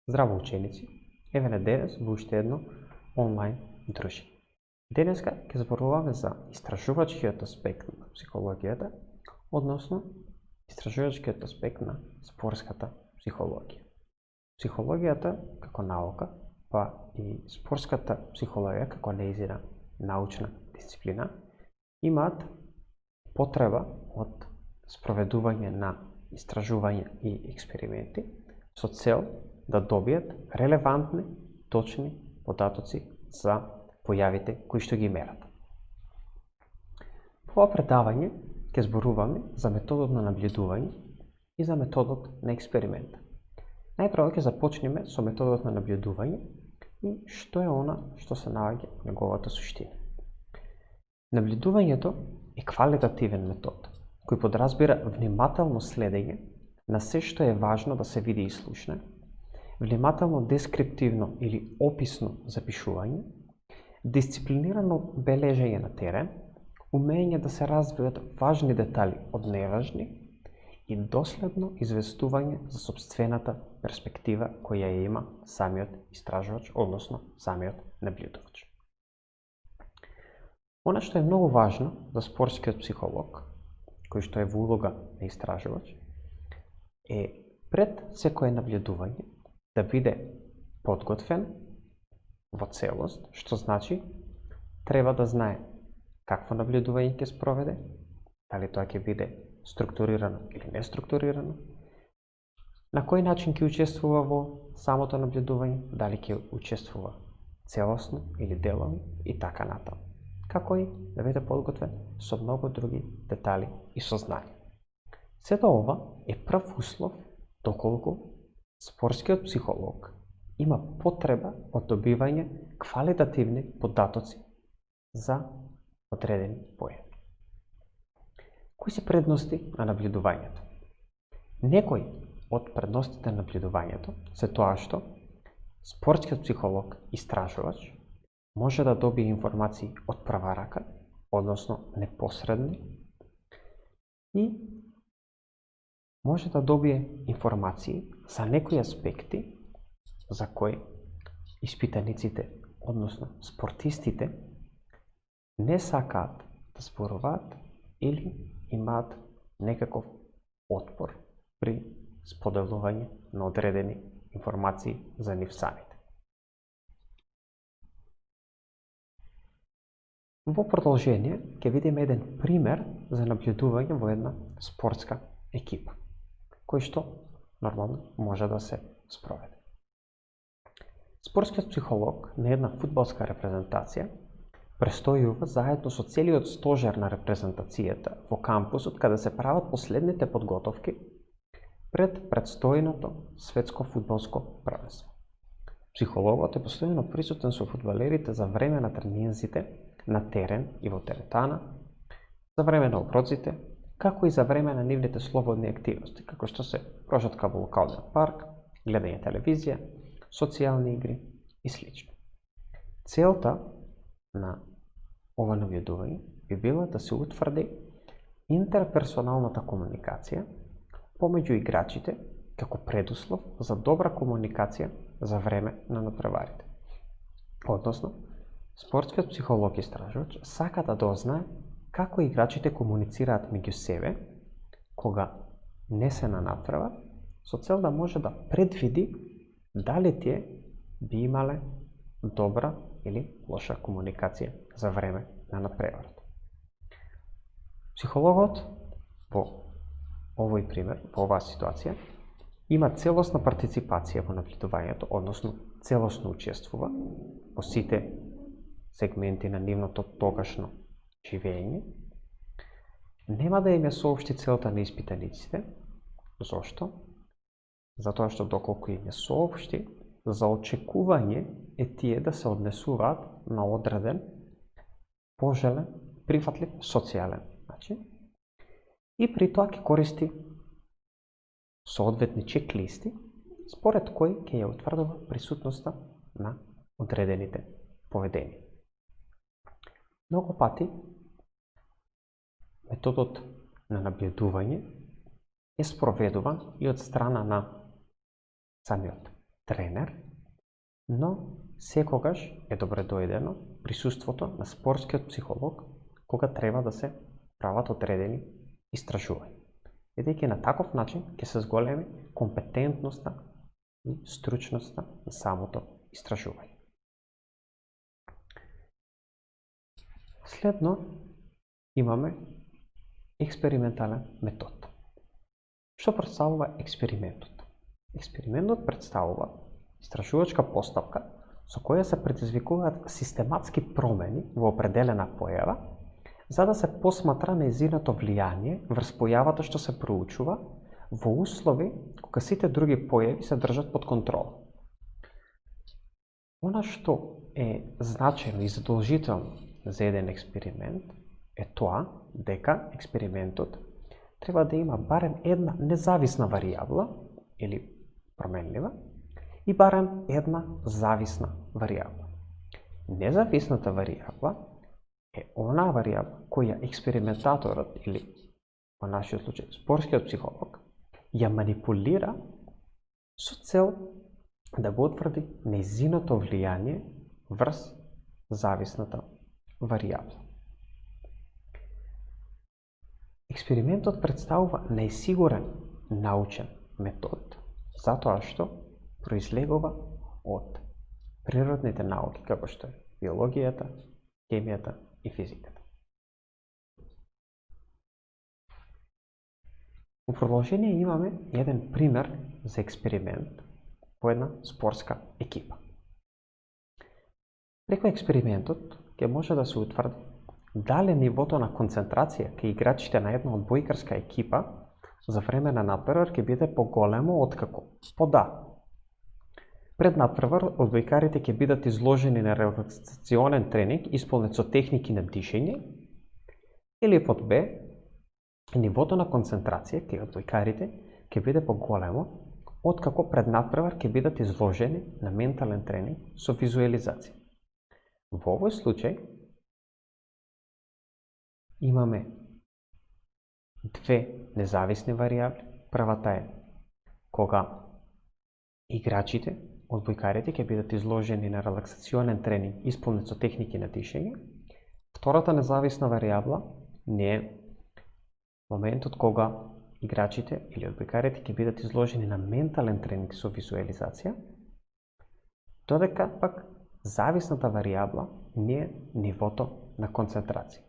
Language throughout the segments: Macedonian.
Здраво ученици, еве не денес во уште едно онлайн дружење. Денеска ќе зборуваме за истражувачкиот аспект на психологијата, односно истражувачкиот аспект на спортската психологија. Психологијата како наука, па и спортската психологија како нејзина научна дисциплина имаат потреба од спроведување на истражувања и експерименти со цел да добијат релевантни, точни податоци за појавите кои што ги мерат. Во ова предавање ќе зборуваме за методот на набљудување и за методот на експеримент. Најпрво ќе започнеме со методот на набљудување и што е она што се наоѓа во неговата суштина. Набљудувањето е квалитативен метод кој подразбира внимателно следење на се што е важно да се види и слушне, внимателно дескриптивно или описно запишување, дисциплинирано бележење на терен, умење да се развијат важни детали од неважни и доследно известување за сопствената перспектива која ја има самиот истражувач, односно самиот набљудувач. Она што е многу важно за спортскиот психолог, кој што е во улога на истражувач, е пред секое набљудување да биде подготвен во целост, што значи треба да знае какво набљудување ќе спроведе, дали тоа ќе биде структурирано или неструктурирано, на кој начин ќе учествува во самото набљудување, дали ќе учествува целосно или делови и така натаму. Како и да биде подготвен со многу други детали и сознание. Сето ова е прв услов доколку спортскиот психолог има потреба од добивање квалитативни податоци за одредени појави. Кои се предности на набљудувањето? Некои од предностите на набљудувањето се тоа што спортскиот психолог, истражувач, може да добие информации од прва рака, односно непосредни, и може да добие информации за некои аспекти за кои испитаниците, односно спортистите, не сакаат да зборуваат или имаат некаков отпор при споделување на одредени информации за нив самите. Во продолжение ќе видиме еден пример за набљудување во една спортска екипа, кој што нормално може да се спроведе. Спортскиот психолог на една фудбалска репрезентација престојува заедно со целиот стожер на репрезентацијата во кампусот каде се прават последните подготовки пред предстојното светско фудбалско првенство. Психологот е постојано присутен со фудбалерите за време на тренинзите на терен и во теретана, за време на оброците, како и за време на нивните слободни активности, како што се прошетка во локалниот парк, гледање телевизија, социјални игри и сл. Целта на ова набљудување би била да се утврди интерперсоналната комуникација помеѓу играчите како предуслов за добра комуникација за време на натпреварите. Односно, спортскиот психолог истражувач сака да дознае како играчите комуницираат меѓу себе кога не се на натпревар, со цел да може да предвиди дали тие би имале добра или лоша комуникација за време на натпреварот. Психологот во овој пример, во оваа ситуација, има целосна партиципација во набљудувањето, односно целосно учествува во сите сегменти на нивното тогашно живење. Нема да им ја соопшти целта на испитаниците. Зошто? Затоа што доколку им ја соопшти, за очекување е тие да се однесуваат на одреден, пожелен, прифатлив, социјален начин. И при тоа ќе користи соодветни чек-листи, според кои ќе ја утврдува присутноста на одредените поведенија. Многу пати методот на набљудување е спроведуван и од страна на самиот тренер, но секогаш е добредојдено присуството на спортскиот психолог кога треба да се прават одредени истражувања. Бидејќи на таков начин ќе се зголеми компетентноста и стручноста на самото истражување. Следно имаме експериментален метод. Што представува експериментот? Експериментот представува истражувачка постапка со која се предизвикуваат систематски промени во определена појава, за да се посматра нејзиното влијание врз појавата што се проучува во услови кога сите други појави се држат под контрола. Она што е значено и задолжително за еден експеримент е тоа дека експериментот треба да има барем една независна варијабла или променлива и барем една зависна варијабла. Независната варијабла е онаа варијабла која експериментаторот или во нашиот случај спортскиот психолог ја манипулира со цел да го утврди нејзиното влијание врз зависната варијабла. Експериментот представува најсигурен научен метод затоа што произлегува од природните науки како што е биологијата, хемијата и физиката. Во продолжение имаме еден пример за експеримент во една спортска екипа. Преку експериментот ќе може да се утврди дали нивото на концентрација кај играчите на една одбојкарска екипа за време на надпревар ќе биде поголемо откако пода. Пред надпревар одбојкарите ќе бидат изложени на релаксационен тренинг исполнет со техники на дишење, или под Б, нивото на концентрација кај одбојкарите ќе биде поголемо откако пред надпревар ќе бидат изложени на ментален тренинг со визуализација. Во овој случај имаме две независни варијабли. Првата е кога играчите, одбојкарите ќе бидат изложени на релаксационен тренинг исполнет со техники на дишење. Втората независна варијабла не е моментот кога играчите или одбојкарите ќе бидат изложени на ментален тренинг со визуализација, додека пак зависната варијабла не е нивото на концентрација.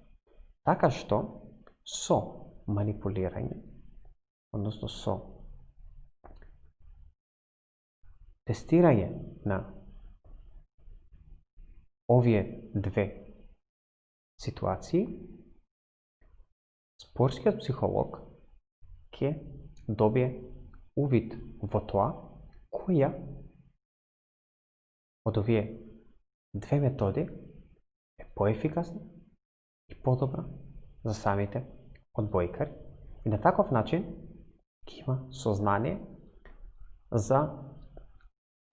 Така што со манипулирање, односно со тестирање на овие две ситуации, спортскиот психолог ќе добие увид во тоа која од овие две методи е поефикасна и подобра за самите одбојкари и на таков начин ќе има сознание за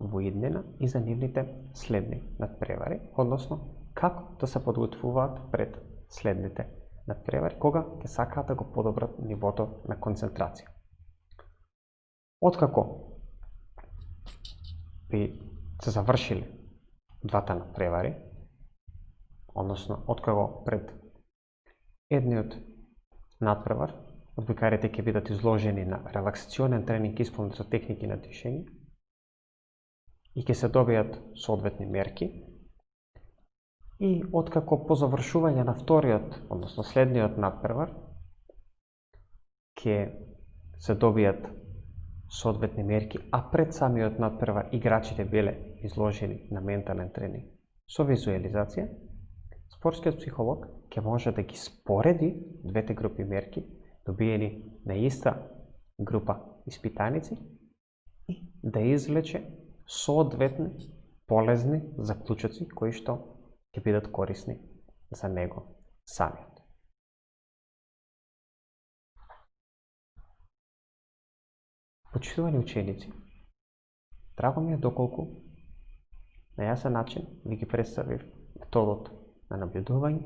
воиднина и за нивните следни надпревари, односно како да се подготвуваат пред следните надпревари, кога ќе сакаат да го подобрат нивото на концентрација. Откако би се завршили двата надпревари, односно откако пред едниот надпревар одбојкарите ќе бидат изложени на релаксационен тренинг исполнет со техники на дишење и ќе се добијат соодветни мерки, и откако по завршување на вториот, односно следниот надпревар, ќе се добијат соодветни мерки, а пред самиот надпревар играчите биле изложени на ментален тренинг со визуализација, спортскиот психолог ќе може да ги спореди двете групи мерки, добиени на иста група испитаници, и да извлече соодветни полезни заклучоци кои што ќе бидат корисни за него самиот. Почитувани ученици, драго ми е доколку на јасен начин ви ги представив методот на наблюдување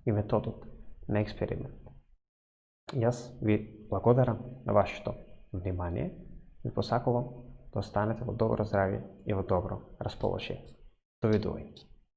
и методот на експеримент. Јас ви благодарам на вашето внимание и посакувам да останете во добро здравје и во добро расположение. Довидување.